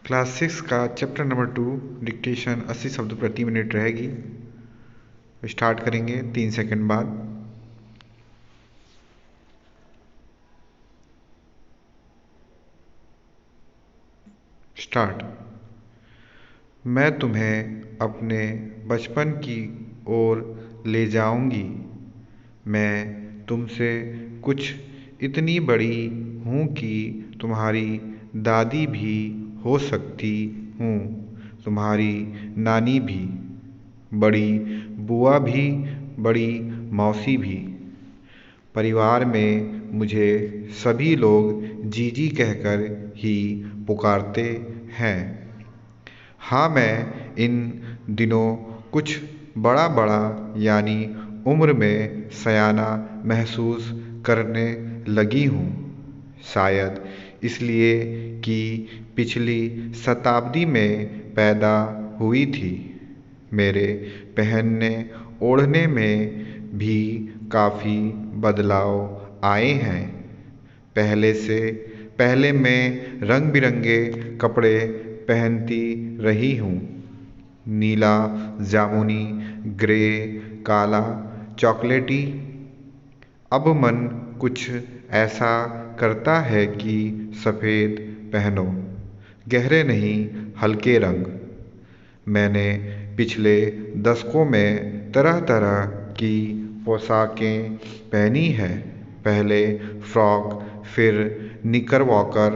Class 6 का chapter number 2 dictation 80 शब्द प्रति मिनट रहेगी। स्टार्ट करेंगे 3 सेकंड बाद। स्टार्ट। मैं तुम्हें अपने बचपन की ओर ले जाऊंगी। मैं तुमसे कुछ इतनी बड़ी हूँ कि तुम्हारी दादी भी हो सकती हूँ, तुम्हारी नानी भी, बड़ी बुआ भी, बड़ी मौसी भी। परिवार में मुझे सभी लोग जीजी कहकर ही पुकारते हैं। हाँ, मैं इन दिनों कुछ बड़ा बड़ा यानी उम्र में सयाना महसूस करने लगी हूँ। शायद इसलिए कि पिछली शताब्दी में पैदा हुई थी। मेरे पहनने ओढ़ने में भी काफ़ी बदलाव आए हैं। पहले मैं रंग बिरंगे कपड़े पहनती रही हूँ। नीला, जामुनी, ग्रे, काला, चॉकलेटी। अब मन कुछ ऐसा करता है कि सफ़ेद पहनो, गहरे नहीं, हल्के रंग। मैंने पिछले दशकों में तरह तरह की पोशाकें पहनी हैं। पहले फ्रॉक, फिर निकरवॉकर,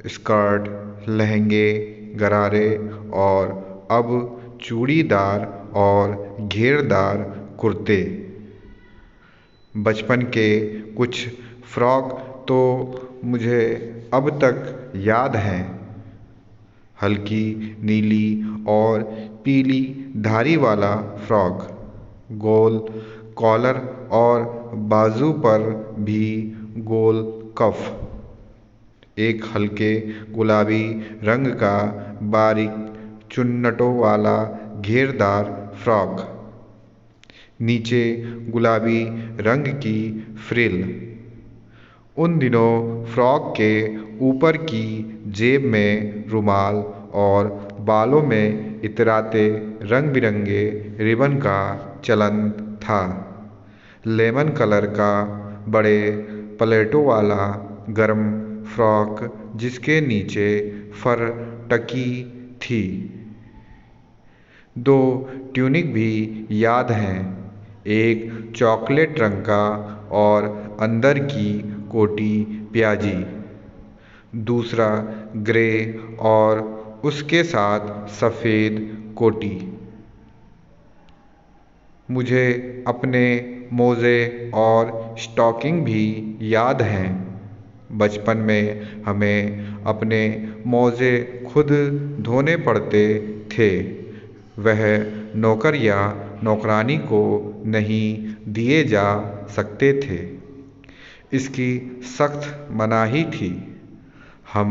स्कर्ट, लहंगे, गरारे और अब चूड़ीदार और घेरदार कुर्ते। बचपन के कुछ फ्रॉक तो मुझे अब तक याद हैं। हल्की नीली और पीली धारी वाला फ्रॉक, गोल कॉलर और बाजू पर भी गोल कफ। एक हल्के गुलाबी रंग का बारीक चुन्नटों वाला घेरदार फ्रॉक, नीचे गुलाबी रंग की फ्रिल। उन दिनों फ्रॉक के ऊपर की जेब में रुमाल और बालों में इतराते रंग बिरंगे रिबन का चलन था। लेमन कलर का बड़े प्लेटों वाला गर्म फ्रॉक जिसके नीचे फर टकी थी। 2 ट्यूनिक भी याद हैं, एक चॉकलेट रंग का और अंदर की कोटी प्याजी, दूसरा ग्रे और उसके साथ सफ़ेद कोटी। मुझे अपने मोज़े और स्टॉकिंग भी याद हैं। बचपन में हमें अपने मोज़े खुद धोने पड़ते थे। वह नौकर या नौकरानी को नहीं दिए जा सकते थे। इसकी सख्त मनाही थी। हम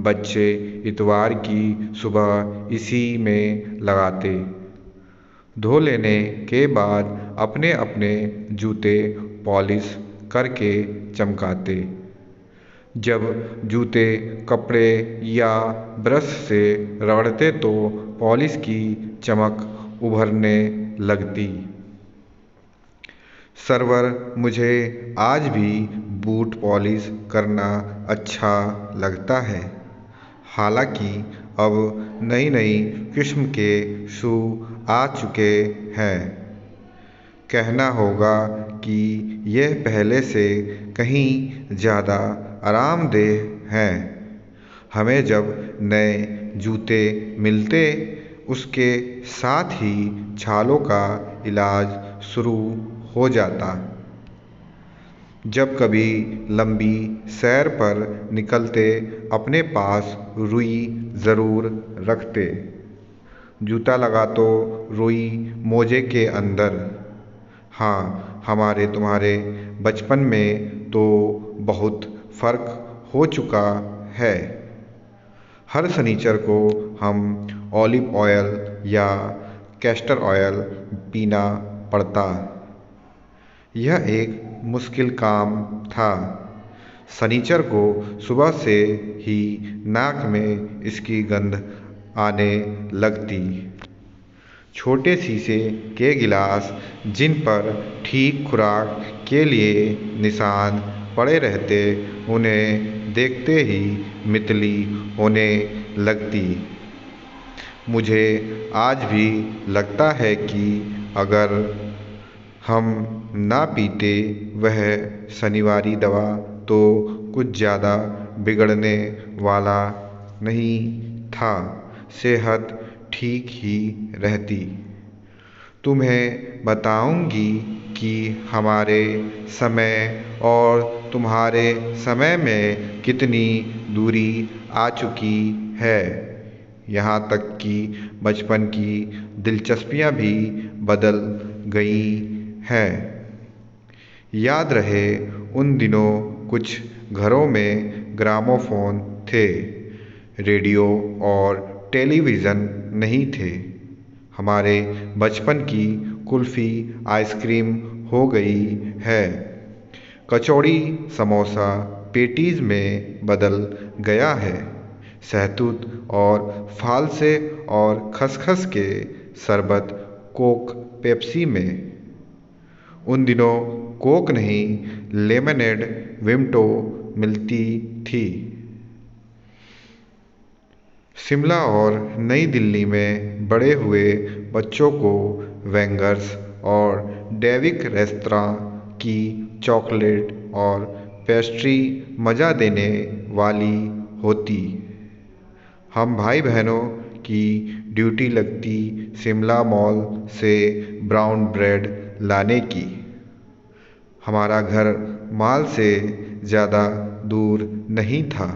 बच्चे इतवार की सुबह इसी में लगाते। धो लेने के बाद अपने अपने जूते पॉलिश करके चमकाते। जब जूते कपड़े या ब्रश से रगड़ते तो पॉलिश की चमक उभरने लगती। सरवर मुझे आज भी बूट पॉलिश करना अच्छा लगता है। हालांकि अब नई नई किस्म के शू आ चुके हैं। कहना होगा कि यह पहले से कहीं ज़्यादा आरामदेह हैं। हमें जब नए जूते मिलते, उसके साथ ही छालों का इलाज शुरू हो जाता। जब कभी लंबी सैर पर निकलते अपने पास रुई ज़रूर रखते। जूता लगा तो रुई मोजे के अंदर। हाँ, हमारे तुम्हारे बचपन में तो बहुत फ़र्क हो चुका है। हर शनिचर को हम ऑलिव ऑयल या कैस्टर ऑयल पीना पड़ता। यह एक मुश्किल काम था। शनिचर को सुबह से ही नाक में इसकी गंध आने लगती। छोटे शीशे के गिलास जिन पर ठीक खुराक के लिए निशान पड़े रहते, उन्हें देखते ही मितली होने लगती। मुझे आज भी लगता है कि अगर हम ना पीते वह शनिवारी दवा तो कुछ ज़्यादा बिगड़ने वाला नहीं था, सेहत ठीक ही रहती। तुम्हें बताऊंगी कि हमारे समय और तुम्हारे समय में कितनी दूरी आ चुकी है। यहाँ तक कि बचपन की दिलचस्पियाँ भी बदल गई हैं। याद रहे उन दिनों कुछ घरों में ग्रामोफोन थे, रेडियो और टेलीविज़न नहीं थे। हमारे बचपन की कुल्फ़ी आइसक्रीम हो गई है, कचौड़ी समोसा पेटीज़ में बदल गया है, शहतूत और फालसे और खसखस के शरबत कोक पेप्सी में। उन दिनों कोक नहीं, लेमनेड विमटो मिलती थी। शिमला और नई दिल्ली में बड़े हुए बच्चों को वेंगर्स और डेविक रेस्तरां की चॉकलेट और पेस्ट्री मज़ा देने वाली होती। हम भाई बहनों की ड्यूटी लगती शिमला मॉल से ब्राउन ब्रेड लाने की। हमारा घर मॉल से ज़्यादा दूर नहीं था,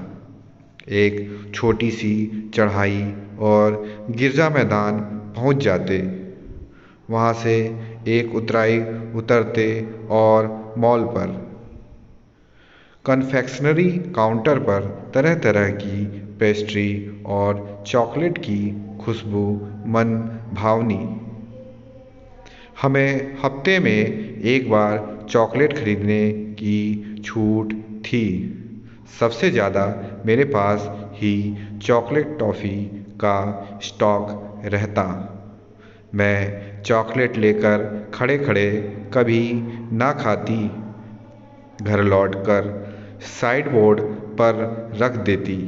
एक छोटी सी चढ़ाई और गिरजा मैदान पहुंच जाते। वहां से एक उतराई उतरते और मॉल पर कन्फेक्शनरी काउंटर पर तरह तरह की पेस्ट्री और चॉकलेट की खुशबू मन भावनी। हमें हफ्ते में एक बार चॉकलेट खरीदने की छूट थी। सबसे ज़्यादा मेरे पास ही चॉकलेट टॉफ़ी का स्टॉक रहता। मैं चॉकलेट लेकर खड़े खड़े कभी ना खाती, घर लौटकर साइड बोर्ड पर रख देती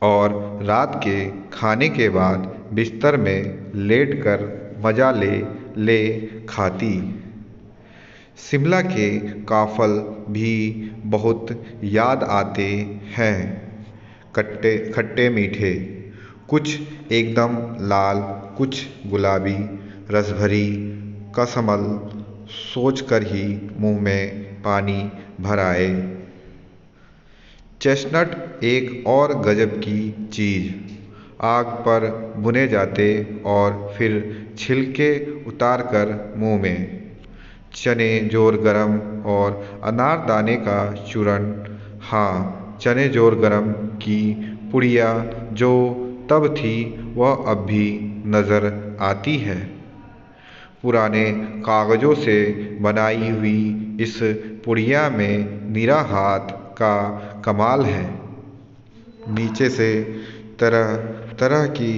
और रात के खाने के बाद बिस्तर में लेटकर मज़ा ले खाती। शिमला के काफ़ल भी बहुत याद आते हैं, खट्टे मीठे, कुछ एकदम लाल, कुछ गुलाबी, रसभरी कसमल सोचकर ही मुंह में पानी भर आए। चेस्टनट एक और गजब की चीज़, आग पर भुने जाते और फिर छिलके उतारकर मुंह में। चने जोर गरम और अनारदाने का चूरन, हाँ, चने जोर गरम की पुड़िया जो तब थी वह अब भी नज़र आती है। पुराने कागज़ों से बनाई हुई इस पुड़िया में निरा हाथ का कमाल है। नीचे से तरह तरह की